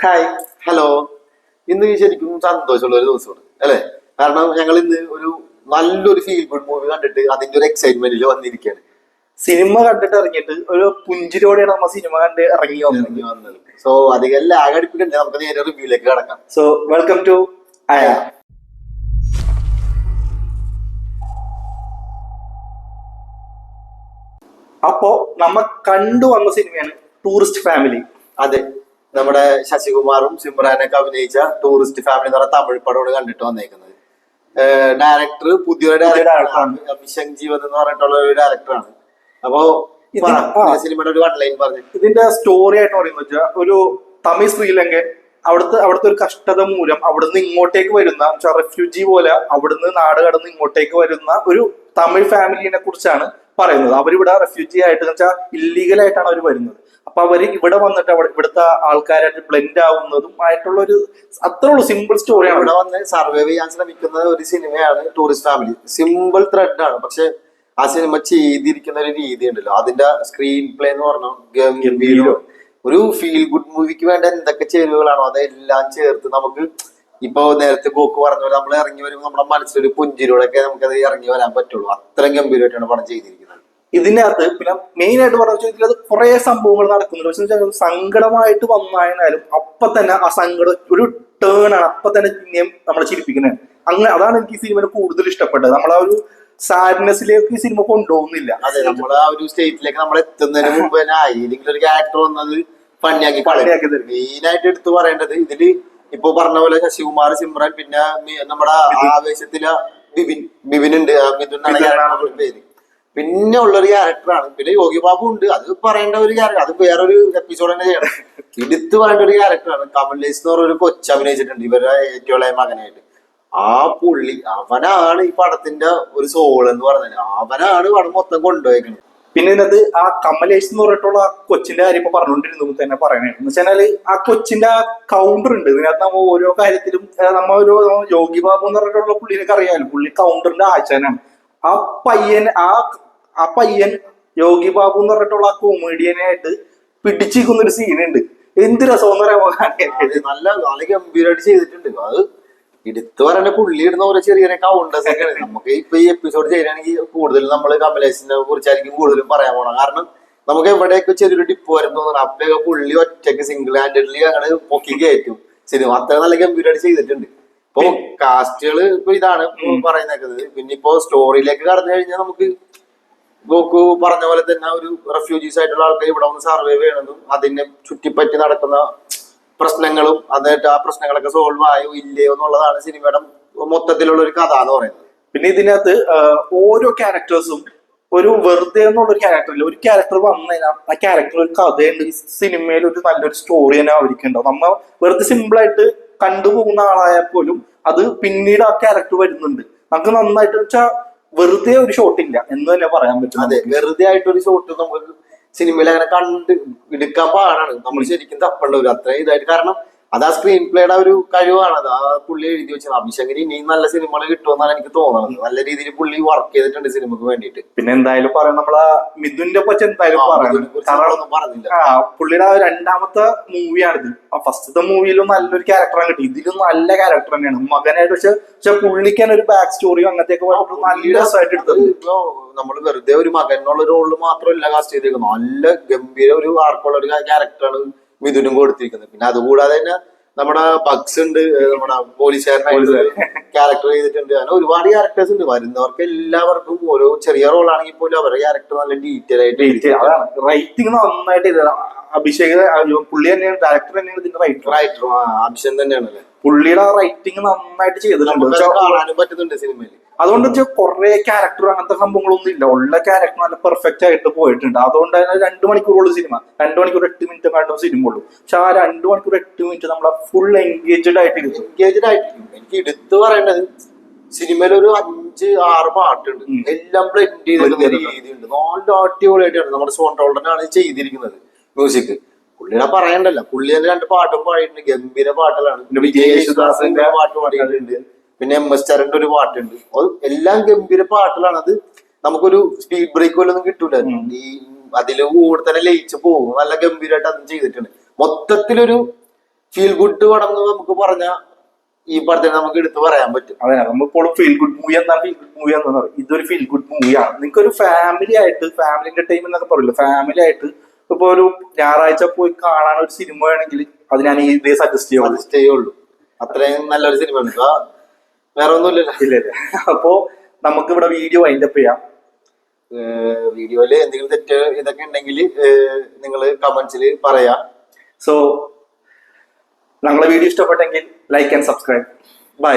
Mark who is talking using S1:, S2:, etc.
S1: Hi.
S2: Hello. ഇന്ന് ശരിക്കും സന്തോഷമുള്ള ഒരു ദിവസമാണ് അല്ലെ? കാരണം ഞങ്ങൾ ഇന്ന് ഒരു നല്ലൊരു ഫീൽ ഗുഡ് മൂവി കണ്ടിട്ട് അതിന്റെ ഒരു എക്സൈറ്റ്മെന്റിൽ വന്നിരിക്കുകയാണ്.
S1: സിനിമ കണ്ടിട്ട് ഇറങ്ങിയിട്ട് ഒരു പുഞ്ചിരിയോടെയാണ് നമ്മൾ സിനിമ കണ്ട് ഇറങ്ങി വന്നത്.
S2: സോ അധികം ലാഗ് അടിപ്പിക്കണ്ടേ, നമുക്ക് നേരെ റിവ്യൂലേക്ക് കടക്കാം.
S1: സോ വെൽക്കം ടു അയ. അപ്പോ നമ്മ കണ്ടു വന്ന സിനിമയാണ് ടൂറിസ്റ്റ് ഫാമിലി.
S2: അതെ, നമ്മുടെ ശശികുമാറും സിമ്രാനൊക്കെ അഭിനയിച്ച ടൂറിസ്റ്റ് ഫാമിലി എന്ന് പറഞ്ഞ തമിഴ് പടമാണ് കണ്ടിട്ട് വന്നേക്കുന്നത്. ഡയറക്ടർ പുതിയൊരു ഡയറക്ടറാണ്, അഭിഷേക് ജീവൻ എന്ന് പറഞ്ഞിട്ടുള്ള ഒരു ഡയറക്ടറാണ്. അപ്പോ സിനിമയുടെ ഒരു വൺ ലൈൻ പറഞ്ഞു.
S1: ഇതിന്റെ സ്റ്റോറി ആയിട്ട് പറയുന്നത് വെച്ചാൽ ഒരു തമിഴ് ശ്രീലങ്കൻ അവിടുത്തെ ഒരു കഷ്ടത മൂലം അവിടുന്ന് ഇങ്ങോട്ടേക്ക് വരുന്ന റെഫ്യൂജി പോലെ അവിടുന്ന് നാട് കടന്ന് ഇങ്ങോട്ടേക്ക് വരുന്ന ഒരു തമിഴ് ഫാമിലിനെ കുറിച്ചാണ് പറയുന്നത്. അവരിവിടെ റെഫ്യൂജി ആയിട്ട് വെച്ചാൽ ഇല്ലീഗലായിട്ടാണ് അവർ വരുന്നത്. അപ്പൊ അവര് ഇവിടെ വന്നിട്ട് ഇവിടുത്തെ ആൾക്കാരായിട്ട് ബ്ലെൻഡ് ആവുന്നതും ആയിട്ടുള്ള ഒരു അത്ര ഉള്ളൂ സിമ്പിൾ സ്റ്റോറിയാണ്.
S2: ഇവിടെ വന്ന് സർവൈവ് ചെയ്യാൻ ശ്രമിക്കുന്ന ഒരു സിനിമയാണ് ടൂറിസ്റ്റ് ഫാമിലി. സിമ്പിൾ ത്രെഡ് ആണ്, പക്ഷെ ആ സിനിമ ചെയ്തിരിക്കുന്ന ഒരു രീതി ഉണ്ടല്ലോ, അതിന്റെ സ്ക്രീൻ പ്ലേ എന്ന് പറഞ്ഞാൽ ഗംഭീരം. ഒരു ഫീൽ ഗുഡ് മൂവിക്ക് വേണ്ട എന്തൊക്കെ ചേരുവകളാണോ അതെല്ലാം ചേർത്ത് നമുക്ക് ഇപ്പൊ നേരത്തെ ഗോക്ക് പറഞ്ഞ പോലെ നമ്മൾ ഇറങ്ങി വരുമ്പോൾ നമ്മുടെ മനസ്സിലൊരു പുഞ്ചിരിയോടൊക്കെ നമുക്കത് ഇറങ്ങി വരാൻ പറ്റുള്ളൂ. അത്രയും ഗംഭീരമായിട്ടാണ് പടം ചെയ്തിരിക്കുന്നത്.
S1: ഇതിനകത്ത് പിന്നെ മെയിൻ ആയിട്ട് പറഞ്ഞു ഇതിനകത്ത് കുറെ സംഭവങ്ങൾ നടക്കുന്നുണ്ട്. പക്ഷെ സങ്കടമായിട്ട് വന്നായാലും അപ്പൊ തന്നെ ആ സങ്കടം ഒരു ടേൺ ആണ്, അപ്പൊ തന്നെ പിന്നെയും നമ്മളെ ചിരിപ്പിക്കുന്നത്. അങ്ങനെ അതാണ് എനിക്ക് ഈ സിനിമ കൂടുതൽ ഇഷ്ടപ്പെട്ടത്. നമ്മളാ ഒരു സാഡ്നെസ്സിലേക്ക് ഈ സിനിമ കൊണ്ടുപോകുന്നില്ല.
S2: അതെ, നമ്മൾ ആ ഒരു സ്റ്റേറ്റിലേക്ക് നമ്മൾ എത്തുന്നതിന് മുമ്പ് തന്നെ ഏതെങ്കിലും ഒരു ക്യാരക്ടർ വന്നത് ഫണ്ണിയാക്കി തരും. മെയിൻ ആയിട്ട് എടുത്തു പറയേണ്ടത് ഇതില് ഇപ്പൊ പറഞ്ഞ പോലെ ശശികുമാർ, സിമ്രൻ, പിന്നെ നമ്മുടെ ആവേശത്തില് ബിബിൻ ഉണ്ട്, മിഥുൻ എന്നാണ് പേര്. പിന്നെ ഉള്ളൊരു ക്യാരക്ടറാണ്. പിന്നെ യോഗി ബാബു ഉണ്ട്, അത് പറയേണ്ട ഒരു ക്യാരക്ടർ, അത് വേറൊരു എപ്പിസോഡ് തന്നെ ചെയ്യണം. എടുത്തു പറയേണ്ട ഒരു ക്യാരക്ടറാണ്. കമലേഷ് എന്ന് പറഞ്ഞ ഒരു കൊച്ചു അഭിനയിച്ചിട്ടുണ്ട് ഇവരുടെ ഏറ്റവും ഇളയ മകനായിട്ട്. ആ പുള്ളി അവനാണ് ഈ പടത്തിന്റെ ഒരു സോൾ എന്ന് പറഞ്ഞത്. അവനാണ് പടം മൊത്തം കൊണ്ടുപോയിരിക്കുന്നത്.
S1: പിന്നെ ഇതിനകത്ത് ആ കമലേഷ് എന്ന് പറഞ്ഞിട്ടുള്ള ആ കൊച്ചിന്റെ കാര്യം ഇപ്പൊ പറഞ്ഞുകൊണ്ടിരുന്നു തന്നെ പറയണേ എന്ന് വെച്ചാല് ആ കൊച്ചിന്റെ ആ കൗണ്ടർ ഉണ്ട് ഇതിനകത്ത്. നമ്മ ഓരോ കാര്യത്തിലും ഒരു യോഗി ബാബു എന്ന് പറഞ്ഞിട്ടുള്ള പുള്ളിനൊക്കെ അറിയാമല്ലോ, പുള്ളി കൗണ്ടറിന്റെ ആശാനാണ്. ആ പയ്യൻ യോഗി ബാബു എന്ന് പറഞ്ഞിട്ടുള്ള ആ കോമേഡിയനായിട്ട് പിടിച്ചിരിക്കുന്ന ഒരു സീനുണ്ട്. എന്ത് രസം എന്ന് പറയാൻ
S2: നല്ല നല്ല ഗംഭീരമായിട്ട് ചെയ്തിട്ടുണ്ട്. അത് എടുത്തു പറയേണ്ട പുള്ളി ഇടുന്ന ഓരോ ചെറിയ ചെറിയ കൗണ്ടേഴ്സ് ഒക്കെയാണ്. നമുക്ക് ഇപ്പൊ ഈ എപ്പിസോഡ് ചെയ്യുകയാണെങ്കിൽ കൂടുതലും നമ്മൾ കമലേഷിനെ കുറിച്ചായിരിക്കും കൂടുതലും പറയാൻ പോണം. കാരണം നമുക്ക് എവിടെയൊക്കെ ചെറിയൊരു ഡിപ്പ് വരും തോന്നണം, അപ്പൊക്കെ പുള്ളി ഒറ്റയ്ക്ക് സിംഗിൾ ഹാൻഡഡ്ലി അങ്ങനെ പൊക്കി കയറ്റും സിനിമ. അത്ര നല്ല ഗംഭീരമായിട്ട് ചെയ്തിട്ടുണ്ട്. ഇപ്പൊ കാസ്റ്റുകള് ഇപ്പൊ ഇതാണ് പറയുന്നത്. പിന്നെ ഇപ്പോ സ്റ്റോറിയിലേക്ക് കടന്നു കഴിഞ്ഞാൽ നമുക്ക് ഗോക്കു പറഞ്ഞ പോലെ തന്നെ ഒരു റെഫ്യൂജീസ് ആയിട്ടുള്ള ആൾക്കാർ ഇവിടെ വന്ന് സർവൈവ് ചെയ്യണതും അതിനെ ചുറ്റിപ്പറ്റി നടക്കുന്ന പ്രശ്നങ്ങളും എന്നിട്ട് ആ പ്രശ്നങ്ങളൊക്കെ സോൾവ് ആയോ ഇല്ലയോ എന്നുള്ളതാണ് സിനിമയുടെ മൊത്തത്തിലുള്ള ഒരു കഥ എന്ന് പറയുന്നത്.
S1: പിന്നെ ഇതിനകത്ത് ഓരോ ക്യാരക്ടേഴ്സും ഒരു വെറുതെ എന്നുള്ളൊരു ക്യാരക്ടറില്ല. ഒരു ക്യാരക്ടർ വന്നു കഴിഞ്ഞാൽ ആ ക്യാരക്ടർ ഒരു കഥയുണ്ട്. ഈ സിനിമയിൽ ഒരു നല്ലൊരു സ്റ്റോറി തന്നെ അവർക്കുണ്ടാവും. നമ്മ വെറുതെ സിമ്പിൾ ആയിട്ട് കണ്ടുപോകുന്ന ആളായാൽ പോലും അത് പിന്നീട് ആ ക്യാരക്ടർ വരുന്നുണ്ട്. നമുക്ക് നന്നായിട്ട് വെച്ചാൽ വെറുതെ ഒരു ഷോട്ട് ഇല്ല എന്ന് തന്നെ പറയാൻ പറ്റും.
S2: അതെ, വെറുതെ ആയിട്ടൊരു ഷോട്ട് നമുക്ക് സിനിമയിൽ അങ്ങനെ കണ്ട് എടുക്കാൻ പാടാണ്. നമ്മൾ ശരിക്കും തപ്പേണ്ട ഒരു അത്രയും ഇതായിട്ട്. കാരണം അത് ആ സ്ക്രീൻ പ്ലേയുടെ ഒരു കഴിവാണ്. അത് ആ പുള്ളി എഴുതി വെച്ചത്. അഭിഷേകിന് ഇനിയും നല്ല സിനിമകൾ കിട്ടുമെന്നാണ് എനിക്ക് തോന്നുന്നത്. നല്ല രീതിയിൽ പുള്ളി വർക്ക് ചെയ്തിട്ടുണ്ട് സിനിമക്ക് വേണ്ടിയിട്ട്.
S1: പിന്നെ എന്തായാലും പറയാം, നമ്മളെ മിഥുന്റെ പറ്റി എന്തായാലും
S2: പറയാനൊന്നും പറഞ്ഞില്ല.
S1: പുള്ളിയുടെ രണ്ടാമത്തെ മൂവിയാണിത്. ഫസ്റ്റത്തെ മൂവിയിലും നല്ലൊരു ക്യാരക്ടറാണ് കിട്ടി. ഇതിലും നല്ല ക്യാരക്ടർ തന്നെയാണ് മകനായിട്ട്. പക്ഷെ പുള്ളിക്കാൻ ഒരു ബാക്ക് സ്റ്റോറിയോ അങ്ങനത്തെയൊക്കെ നല്ല രസമായിട്ട് എടുത്തത്.
S2: ഇപ്പൊ നമ്മൾ വെറുതെ ഒരു മകൻ എന്നുള്ള റോളിൽ മാത്രമല്ല കാസ്റ്റ് ചെയ്തേക്കുന്നത്. നല്ല ഗംഭീര ഒരു ആർക്കുള്ള ഒരു ക്യാരക്ടറാണ് മിഥുനും കൊടുത്തിരിക്കുന്നത്. പിന്നെ അതുകൂടാതെ തന്നെ നമ്മുടെ ബഗ്സ് ഉണ്ട്, നമ്മുടെ പോലീസുകാരനായിട്ട് ക്യാരക്ടർ ചെയ്തിട്ടുണ്ട്. അങ്ങനെ ഒരുപാട് ക്യാരക്ടേഴ്സ് ഉണ്ട്. വരുന്നവർക്ക് എല്ലാവർക്കും ഓരോ ചെറിയ റോളാണെങ്കിൽ പോലും അവരുടെ ക്യാരക്ടർ നല്ല ഡീറ്റെയിൽ ആയിട്ട്
S1: റൈറ്റിംഗ് നന്നായിട്ട് അഭിഷേക് പുള്ളി തന്നെയാണ്, ഡയറക്ടർ തന്നെയാണ് ഇതിന്റെ
S2: റൈറ്റർ അഭിഷേക് തന്നെയാണല്ലേ.
S1: പുള്ളിയുടെ റൈറ്റിംഗ് നന്നായിട്ട് ചെയ്തിട്ടുണ്ട്,
S2: കാണാനും പറ്റുന്നുണ്ട് സിനിമയിൽ.
S1: അതുകൊണ്ട് വെച്ചാൽ കുറെ ക്യാരക്ടർ അങ്ങനത്തെ സംഭവങ്ങളൊന്നും ഇല്ല. ഉള്ള ക്യാരക്ടർ നല്ല പെർഫെക്റ്റ് ആയിട്ട് പോയിട്ടുണ്ട്. അതുകൊണ്ട് തന്നെ 2 മണിക്കൂറുള്ള സിനിമ, 2 മണിക്കൂർ 8 മിനിറ്റ് കണ്ടും സിനിമ ഉള്ളൂ. പക്ഷെ ആ 2 മണിക്കൂർ 8 മിനിറ്റ് നമ്മളെ ഫുൾ എൻഗേജ്ഡ് ആയിട്ടിരിക്കും.
S2: എനിക്ക് എടുത്തു പറയേണ്ടത് സിനിമയിൽ ഒരു 5-6 പാട്ടുണ്ട്. എല്ലാം ബ്ലെൻഡ് ചെയ്തിരിക്കുന്ന രീതിയുണ്ട്. നല്ല അടിപൊളിയായിട്ടാണ് നമ്മുടെ സോൺ ടോൾഡനാണ് ചെയ്തിരിക്കുന്നത്. മ്യൂസിക് പുള്ളിനെ പറയണ്ടല്ലോ. പുള്ളി തന്നെ 2 പാട്ടും പാടിയിട്ടുണ്ട്, ഗംഭീര പാട്ടുകളാണ്. പിന്നെ വിജയ് യേശുദാസിന്റെ പാട്ട് പാടിയിട്ടുണ്ട്. പിന്നെ MS ചരന്റെ ഒരു പാട്ടുണ്ട്. എല്ലാം ഗംഭീര പാട്ടുകളാണ്. അത് നമുക്കൊരു സ്പീഡ് ബ്രേക്ക് പോലൊന്നും കിട്ടൂല. ഈ അതില് കൂടെ തന്നെ ലയിച്ച് പോകും. നല്ല ഗംഭീരമായിട്ട് അതും ചെയ്തിട്ടുണ്ട്. മൊത്തത്തിലൊരു ഫീൽ ഗുഡ് പടം എന്ന് നമുക്ക് പറഞ്ഞ ഈ പടത്തിന് നമുക്ക് എടുത്തു പറയാൻ പറ്റും.
S1: അതെ, നമ്മളിപ്പോഴും ഫീൽ ഗുഡ് മൂവി എന്നാ ഫീൽ ഗുഡ് മൂവി എന്ന് പറയും. ഇതൊരു ഫീൽ ഗുഡ് മൂവിയാണ്. നിങ്ങൾക്ക് ഒരു ഫാമിലി ആയിട്ട്, ഫാമിലി എന്റർടൈൻമെന്റ് എന്നൊക്കെ പറയില്ല, ഫാമിലി ആയിട്ട് ഇപ്പൊ ഒരു ഞായറാഴ്ച പോയി കാണാൻ ഒരു സിനിമ വേണമെങ്കിൽ അത് ഞാൻ ഇതേ സജസ്റ്റ്
S2: ചെയ്യുള്ളൂ. അത്രയും നല്ലൊരു സിനിമ ഉണ്ട്. വേറെ ഒന്നുമില്ലല്ലോ.
S1: ഇല്ലല്ലേ? അപ്പോ നമുക്ക് ഇവിടെ വീഡിയോ വൈൻഡപ്പ് ചെയ്യാം.
S2: വീഡിയോയില് എന്തെങ്കിലും തെറ്റ് ഇതൊക്കെ ഉണ്ടെങ്കിൽ നിങ്ങൾ കമന്റ്സിൽ പറയാ.
S1: സോ ഞങ്ങളെ വീഡിയോ ഇഷ്ടപ്പെട്ടെങ്കിൽ ലൈക്ക് ആൻഡ് സബ്സ്ക്രൈബ്. ബൈ.